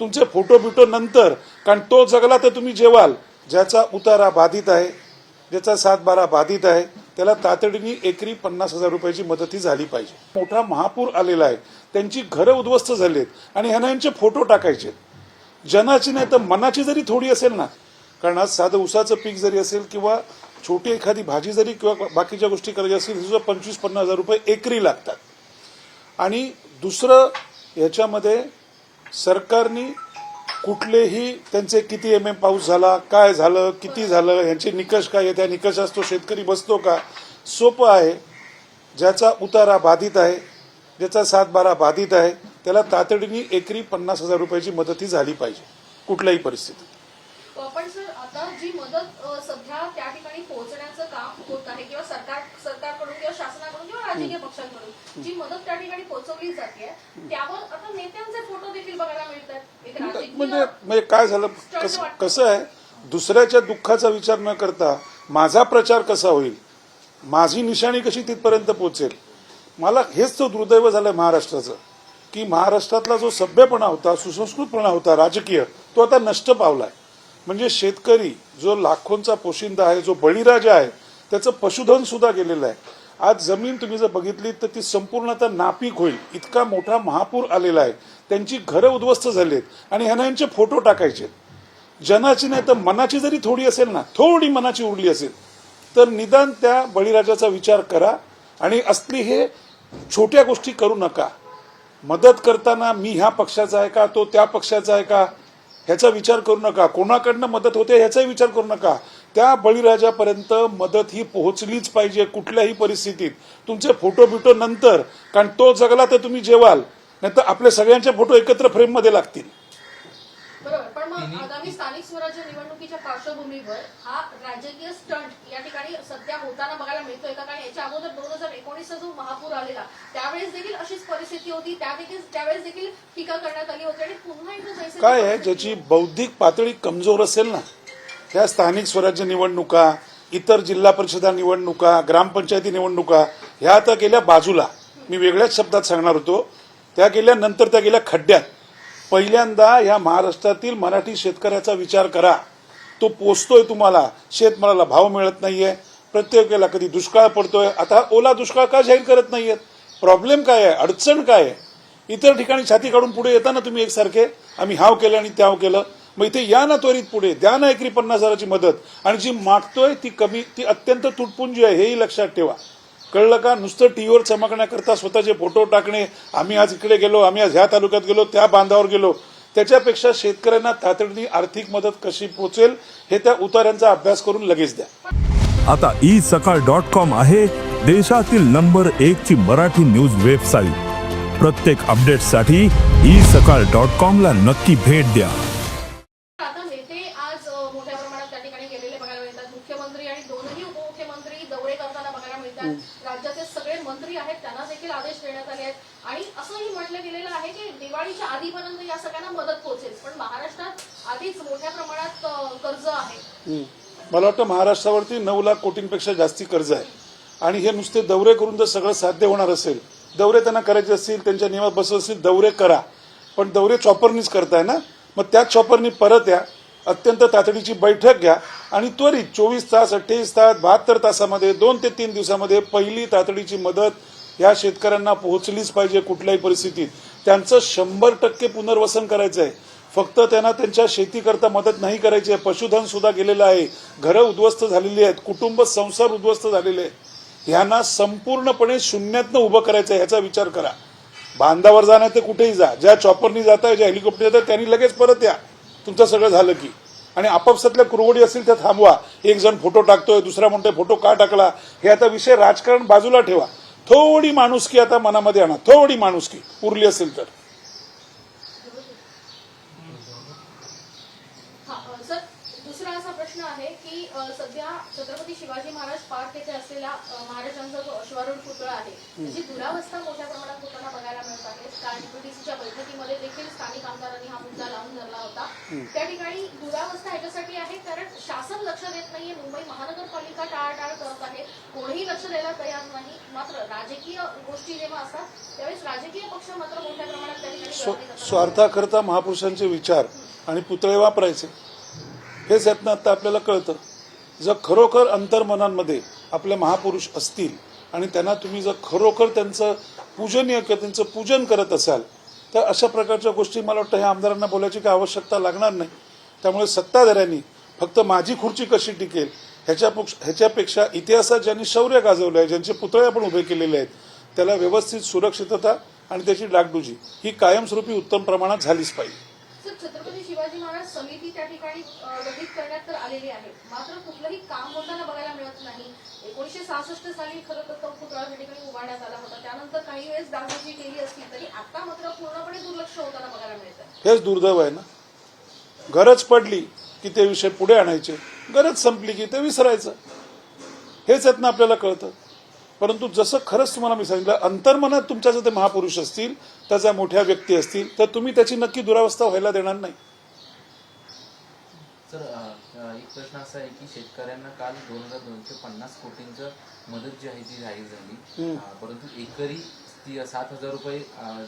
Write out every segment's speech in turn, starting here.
तुमचे फोटो बिटो नंतर, कारण तो जगला तर तुम्ही जेवाल. ज्याचा उतारा बाधित आहे, ज्याचा 7-12 बाधित आहे, त्याला तातडीने एकरी 50,000 रुपयाची मदती झाली पाहिजे. मोठा महापूर आलेला आहे, त्यांची घरं उद्ध्वस्त झालीत आणि ह्यांना यांचे फोटो टाकायचे. जनाची नाही तर मनाची जरी थोडी असेल ना, कारण आज साधं ऊसाचं पीक जरी असेल किंवा छोटी एखादी भाजी जरी किंवा बाकीच्या गोष्टी करायच्या असतील, सुद्धा 25-50,000 रुपये एकरी लागतात. आणि दुसरं याच्यामध्ये सरकारने कुठलेही त्यांचे किती MM पाऊस झाला, काय झालं, किती झालं, यांचे निकष काय आहे, त्या निकषास तो शेतकरी बसतो का? सोपं आहे. ज्याचा उतारा बाधित आहे, ज्याचा 7-12 बाधित आहे, त्याला तातडीने एकरी 50,000 रुपयाची मदती झाली पाहिजे कुठल्याही परिस्थितीत. पण सर, आता जी मदत सध्या त्या ठिकाणी पोहोचण्याचं काम होत आहे किंवा सरकारकडून किंवा शासनाकडून किंवा राजकीय पक्षांकडून जी मदत त्या ठिकाणी पोहोचवली जाते, त्यावर आता नेत्यांचे फोटो देखील बघायला मिळतात. म्हणजे काय झालं, कसं आहे, दुसऱ्याच्या दुःखाचा विचार न करता माझा प्रचार कसा होईल, माझी निशाणी कशी तिथपर्यंत पोहोचेल. मला हेच तो दुर्दैव झालंय महाराष्ट्राचं, की महाराष्ट्रातला जो सभ्यपणा होता, सुसंस्कृतपणा होता राजकीय, तो आता नष्ट पावलाय. म्हणजे शेतकरी जो लाखोंचा पोशिंदा आहे, जो बळीराजा आहे, त्याचं पशुधन सुद्धा गेलेलं आहे. आज जमीन तुम्ही जर बघितली तर ती संपूर्ण आता नापीक होईल, इतका मोठा महापूर आलेला आहे. त्यांची घरं उद्ध्वस्त झालीत आणि ह्यांना यांचे फोटो टाकायचे. जनाची नाही तर मनाची जरी थोडी असेल ना, थोडी मनाची उरली असेल, तर निदान त्या बळीराजाचा विचार करा. आणि असली हे छोट्या गोष्टी करू नका. मदत करताना मी ह्या पक्षाचा आहे का, तो त्या पक्षाचा आहे का, ह्याचा विचार करू नका. कोणाकडनं मदत होते ह्याचाही विचार करू नका. त्या बळीराजापर्यंत मदत ही पोहोचलीच पाहिजे कुठल्याही परिस्थितीत. तुमचे फोटो बिटो नंतर, कारण तो जगला तर तुम्ही जेवाल, नाही तर आपले सगळ्यांचे फोटो एकत्र फ्रेममध्ये लागतील. बरोबर. पण मग आगामी स्थानिक स्वराज्य निवडणुकीच्या पार्श्वभूमीवर हा राजकीय स्टंट या ठिकाणी सध्या होताना बघायला मिळतोय का? कारण याच्या अगोदर 2019चा जो महापूर आलेला, त्यावेळेस देखील अशीच परिस्थिती होती, त्यावेळेस देखील टीका करण्यात आली होती. आणि पुन्हा एकदा काय आहे, ज्याची बौद्धिक पातळी कमजोर असेल ना, त्या स्थानिक स्वराज्य निवडणुका, इतर जिल्हा परिषदा निवडणुका, ग्रामपंचायती निवडणुका, ह्या आता गेल्या बाजूला. मी वेगळ्याच शब्दात सांगणार होतो, त्या गेल्यानंतर त्या गेल्या खड्ड्यात. पहिल्यांदा या महाराष्ट्रातील मराठी शेतकऱ्याचा विचार करा. तो पोचतोय तुम्हाला, शेतमालाला भाव मिळत नाहीये, प्रत्येक वेळेला कधी दुष्काळ पडतोय. आता ओला दुष्काळ का जाहीर करत नाहीयेत? प्रॉब्लेम काय आहे, अडचण काय आहे? इतर ठिकाणी छाती काढून पुढे येता ना तुम्ही एकसारखे, आम्ही हाव केलं आणि त्याव केलं. मग इथे या ना त्वरित पुढे, द्या ना एकरी 50,000ची मदत. आणि जी मागतोय ती कमी, ती अत्यंत तुटपुंजी आहे, हेही लक्षात ठेवा. कळलं का? नुसतं टीव्हीवर चमकण्याकरता स्वतःचे फोटो टाकणे, आम्ही आज इकडे गेलो, आम्ही आज ह्या तालुक्यात गेलो, त्या बांधावर गेलो, त्याच्यापेक्षा शेतकऱ्यांना तातडीने आर्थिक मदत कशी पोहोचेल हे त्या उतार्यांचा अभ्यास करून लगेच द्या. आता isakal.com आहे देशातील नंबर 1 ची मराठी न्यूज वेबसाईट. प्रत्येक अपडेटसाठी isakal.com ला नक्की भेट द्या. आता नेते आज मोठ्या प्रमाणात त्या ठिकाणी गेलेले बघायला मिळतात. मुख्यमंत्री आणि दोनही उपमुख्यमंत्री दौरे करताना बघायला मिळतात. राज्याचे सगळे मंत्री आहेत, त्यांना देखील आदेश देण्यात आले आहेत. आणि असंही म्हटलं गेलेलं आहे की दिवाळीच्या आधीपर्यंत या सगळ्यांना मदत पोहोचेल. पण महाराष्ट्रात आधीच मोठ्या प्रमाणात कर्ज आहे. मला वाटतं महाराष्ट्रावरती 9 लाख कोटींपेक्षा जास्ती कर्ज आहे. आणि हे नुसते दौरे करून जर सगळं साध्य होणार असेल, दौरे त्यांना करायचे असतील, त्यांच्या नियमात बसत असतील, दौरे करा. पण दौरे चॉपरनीच करताय ना, मग त्याच चॉपरनी परत या, अत्यंत तातडीची बैठक घ्या आणि त्वरित 24 तास, 28 तास, 72 तासामध्ये, 2 ते 3 दिवसामध्ये पहिली तातडीची मदत या शेतकऱ्यांना पोहोचलीच पाहिजे कुठल्याही परिस्थितीत. त्यांचं 100% पुनर्वसन करायचं आहे. फक्त त्यांना त्यांच्या शेतीकरता मदत नाही करायची आहे. पशुधन सुद्धा गेलेलं आहे, घरं उद्ध्वस्त झालेली आहेत, कुटुंब संसार उद्ध्वस्त झालेले आहेत. ह्यांना संपूर्णपणे शून्यातनं उभं करायचं आहे, ह्याचा विचार करा. बांधावर जाणार ते कुठेही जा, ज्या चॉपरनी जाताय, ज्या हेलिकॉप्टर जातात, त्यांनी लगेच परत या तुमचं सगळं झालं की. आणि आपापसातल्या कुरवडी असतील त्या थांबवा. एक जण फोटो टाकतोय, दुसरा म्हणतोय फोटो का टाकला, हे आता विषय राजकारण बाजूला ठेवा. थोडी माणुसकी आता मनामध्ये आणा, थोडी माणुसकी उरली असेल तर. सर, दुसरा असा प्रश्न आहे की सध्या छत्रपती शिवाजी महाराज पार्क येथे असलेला महाराजांचा जो अश्वारूढ पुतळा आहे, त्याची दुरावस्था मोठ्या प्रमाणात होताना बघायला मिळत आहे. कारण पीटीसीच्या बैठकीमध्ये देखील स्थानिक आमदारांनी हा मुद्दा लावून धरला होता. त्या ठिकाणी दुरावस्था ह्याच्यासाठी आहे कारण शासन लक्ष देत नाहीये, मुंबई महानगरपालिका टाळाटाळ करत आहे, कोणीही लक्ष द्यायला तयार नाही. मात्र राजकीय गोष्टी जेव्हा असतात त्यावेळेस राजकीय पक्ष मात्र मोठ्या प्रमाणात त्या ठिकाणी गर्दी करतात. स्वार्थाकरता महापुरुषांचे विचार आणि पुतळे वापरायचे, हेच यातनं आता आपल्याला कळतं. जर खरोखर अंतर्मनांमध्ये आपले महापुरुष असतील आणि त्यांना तुम्ही जर खरोखर त्यांचं पूजनीय किंवा त्यांचं पूजन करत असाल तर अशा प्रकारच्या गोष्टी मला वाटतं ह्या आमदारांना बोलायची काही आवश्यकता लागणार नाही. त्यामुळे सत्ताधाऱ्यांनी फक्त माझी खुर्ची कशी टिकेल ह्याच्यापेक्षा इतिहासात ज्यांनी शौर्य गाजवलं आहे, ज्यांचे पुतळे आपण उभे केलेले आहेत, त्याला व्यवस्थित सुरक्षितता आणि त्याची डागडुजी ही कायमस्वरूपी उत्तम प्रमाणात झालीच पाहिजे. छत्रपती शिवाजी महाराज समिती त्या ठिकाणी गठीत करण्यात तर आलेली आहे, मात्र कुठलंही काम होताना बघायला मिळत नाही. 1966 साली खरं तर तो पुतळा त्या ठिकाणी उभारण्यात आला होता, त्यानंतर काही वेळेस डागडुजी केली असली तरी आता मात्र पूर्णपणे दुर्लक्ष होताना बघायला मिळतं. हेच दुर्दैव आहे ना. गरज पडली की ते विषय पुढे आणायचे, गरज संपली की ते विसरायचं, हेच यातनं आपल्याला कळतं. परंतु जसं खरंच तुम्हाला मी सांगितलं, अंतर्मनात तुमच्या जर ते महापुरुष असतील, त्याच्या मोठ्या व्यक्ती असतील, तर तुम्ही त्याची नक्की दुरावस्था व्हायला देणार नाही. सर, एक प्रश्न असा आहे की शेतकऱ्यांना काल 2250 कोटींचं मदत जी आहे ती जाहीर झाली, परंतु एकरी 7,000 रुपये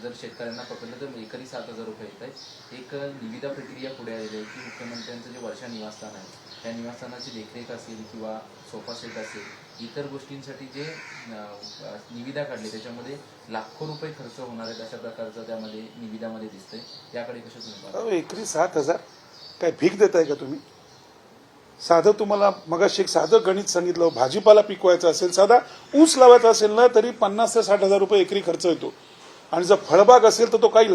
जर शेतकऱ्यांना पकडलं तर एकरी 7,000 रुपये येत आहेत. एक निविदा प्रक्रिया पुढे आलेली आहे की मुख्यमंत्र्यांचं जे वर्षा निवासस्थान आहे त्या निवासस्थानाची देखरेख असेल किंवा सोफा सेट असेल, इतर गोष्टींसाठी जे निविदा काढली त्याच्यामध्ये लाखो रुपये खर्च होणार आहेत अशा प्रकारचं त्यामध्ये निविदामध्ये दिसतंय. याकडे कसं तुम्ही पाहता? एकरी 7,000 काय भीक देताय का तुम्ही? साधं तुम्हाला मगाशी एक साधं गणित सांगितलं, भाजीपाला पिकवायचा असेल, साधा ऊस लावायचा असेल ना तरी 50 ते 60,000 रुपये एकरी खर्च येतो. आणि जर फळबाग असेल तर तो काही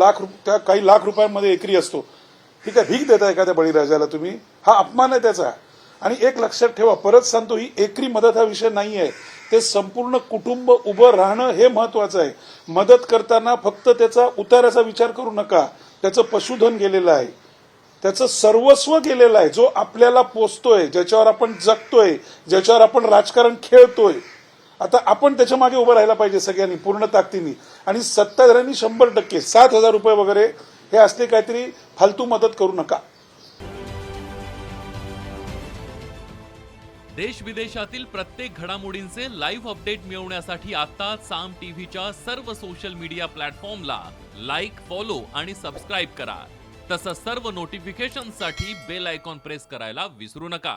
लाख रुपयांमध्ये एकरी असतो. ठीक आहे, भीक देताय का त्या बळीराजाला तुम्ही? हा अपमान आहे त्याचा. आणि एक लक्षात ठेवा, परत सांगतो, ही एकरी मदत हा विषय नाही आहे, ते संपूर्ण कुटुंब उभं राहणं हे महत्वाचं आहे. मदत करताना फक्त त्याचा उतार्याचा विचार करू नका. त्याचं पशुधन गेलेलं आहे, त्याचं सर्वस्व गेलेलं आहे, जो आपल्याला पोचतोय, ज्याच्यावर आपण जगतोय, ज्याच्यावर आपण राजकारण खेळतोय. आता आपण त्याच्या मागे उभं राहायला पाहिजे सगळ्यांनी पूर्ण ताकदीने. आणि सत्ताधाऱ्यांनी 100% 7,000 रुपये वगैरे हे असले काहीतरी फालतू मदत करू नका. देश विदेशातील प्रत्येक घडामोडींचे लाईव्ह अपडेट मिळवण्यासाठी आता साम टीव्हीच्या सर्व सोशल मीडिया प्लॅटफॉर्मला लाईक, फॉलो आणि सबस्क्राईब करा. तसंच सर्व नोटिफिकेशनसाठी बेल आयकॉन प्रेस करायला विसरू नका.